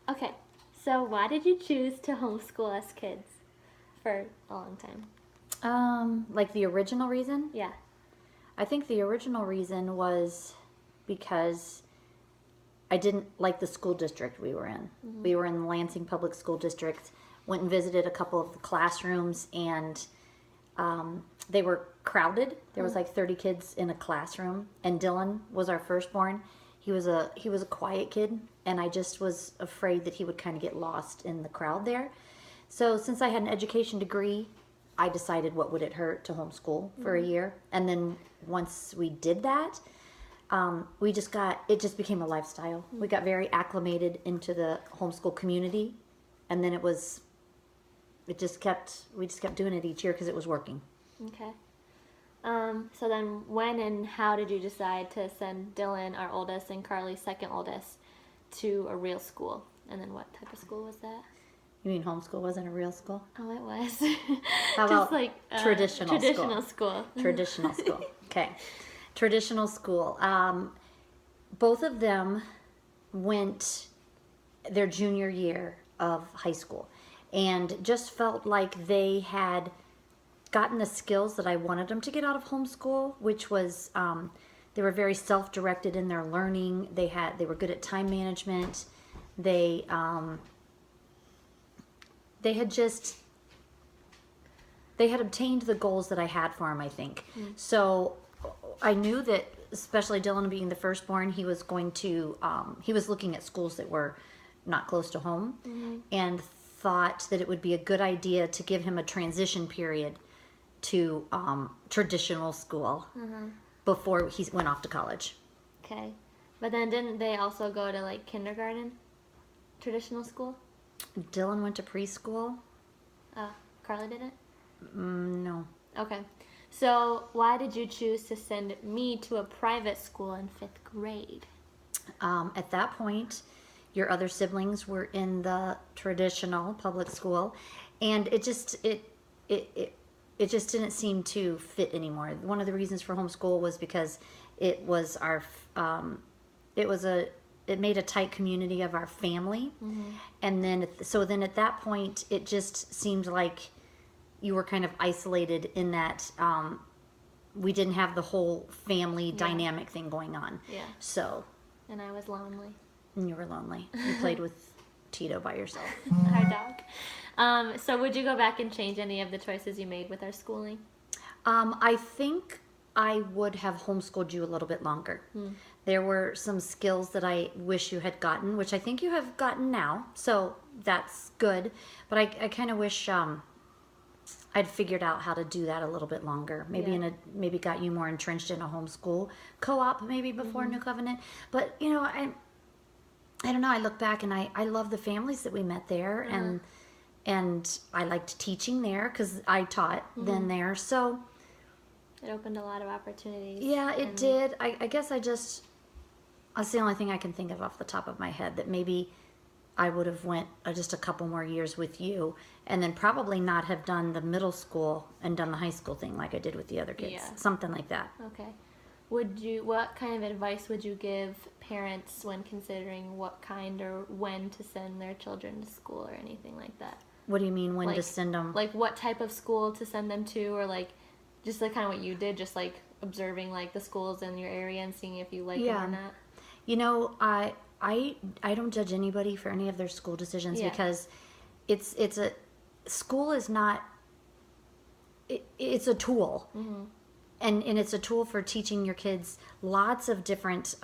Okay, so why did you choose to homeschool us kids for a long time? Like the original reason? Yeah. I think the original reason was because I didn't like the school district we were in. We were in the Lansing Public School District. Went and visited a couple of the classrooms, and they were crowded. There was like 30 kids in a classroom, and Dylan was our firstborn. He was a quiet kid, and I just was afraid that he would kind of get lost in the crowd there. So since I had an education degree, I decided what would it hurt to homeschool for a year, and then once we did that, it just became a lifestyle. We got very acclimated into the homeschool community, and then we just kept doing it each year because it was working. Okay. So then when and how did you decide to send Dylan, our oldest, and Carly, second oldest, to a real school? And then what type of school was that? You mean homeschool wasn't a real school? Oh, it was. How Just about like traditional school. Traditional school. Okay. Traditional school. Both of them went their junior year of high school and just felt like they had gotten the skills that I wanted them to get out of homeschool, which was they were very self-directed in their learning. They were good at time management. They had obtained the goals that I had for him, I think. So I knew that, especially Dylan being the firstborn, he was looking at schools that were not close to home, and thought that it would be a good idea to give him a transition period to traditional school before he went off to college. Okay. But then didn't they also go to like kindergarten? Traditional school? Dylan went to preschool. Carly didn't? No. Okay. So why did you choose to send me to a private school in 5th grade? At that point, your other siblings were in the traditional public school, and it just didn't seem to fit anymore. One of the reasons for homeschool was because it was it made a tight community of our family, and then at that point it just seemed like you were kind of isolated in that we didn't have the whole family dynamic thing going on. Yeah. So. And I was lonely. And you were lonely. You played with Tito by yourself. Our dog. So would you go back and change any of the choices you made with our schooling? I think I would have homeschooled you a little bit longer. There were some skills that I wish you had gotten, which I think you have gotten now, so that's good. But I kind of wish I'd figured out how to do that a little bit longer. Maybe maybe got you more entrenched in a homeschool co-op maybe before New Covenant. But I don't know. I look back and I love the families that we met there, and I liked teaching there because I taught then there. So it opened a lot of opportunities. Yeah, it did. I guess that's the only thing I can think of off the top of my head, that maybe I would have went just a couple more years with you, and then probably not have done the middle school and done the high school thing like I did with the other kids. Yeah. Something like that. Okay. What kind of advice would you give parents when considering what kind or when to send their children to school or anything like that? What do you mean when to send them? Like what type of school to send them to, or like just like kind of what you did, just like observing like the schools in your area and seeing if you like them or not? I don't judge anybody for any of their school decisions because school is not, it's a tool. And it's a tool for teaching your kids lots of different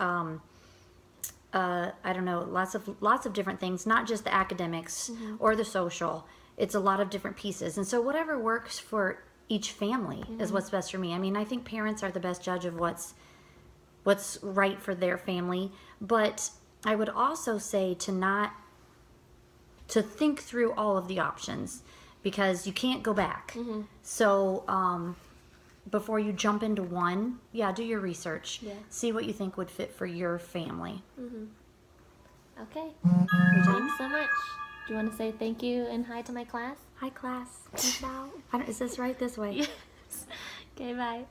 lots of different things, not just the academics or the social. It's a lot of different pieces. And so whatever works for each family is what's best for me. I mean, I think parents are the best judge of what's right for their family, but I would also say to think through all of the options, because you can't go back. So before you jump into one, do your research. See what you think would fit for your family. Okay. Thanks so much. Do you want to say thank you and hi to my class? Hi, class. Is this right? This way. Yes. Okay, bye.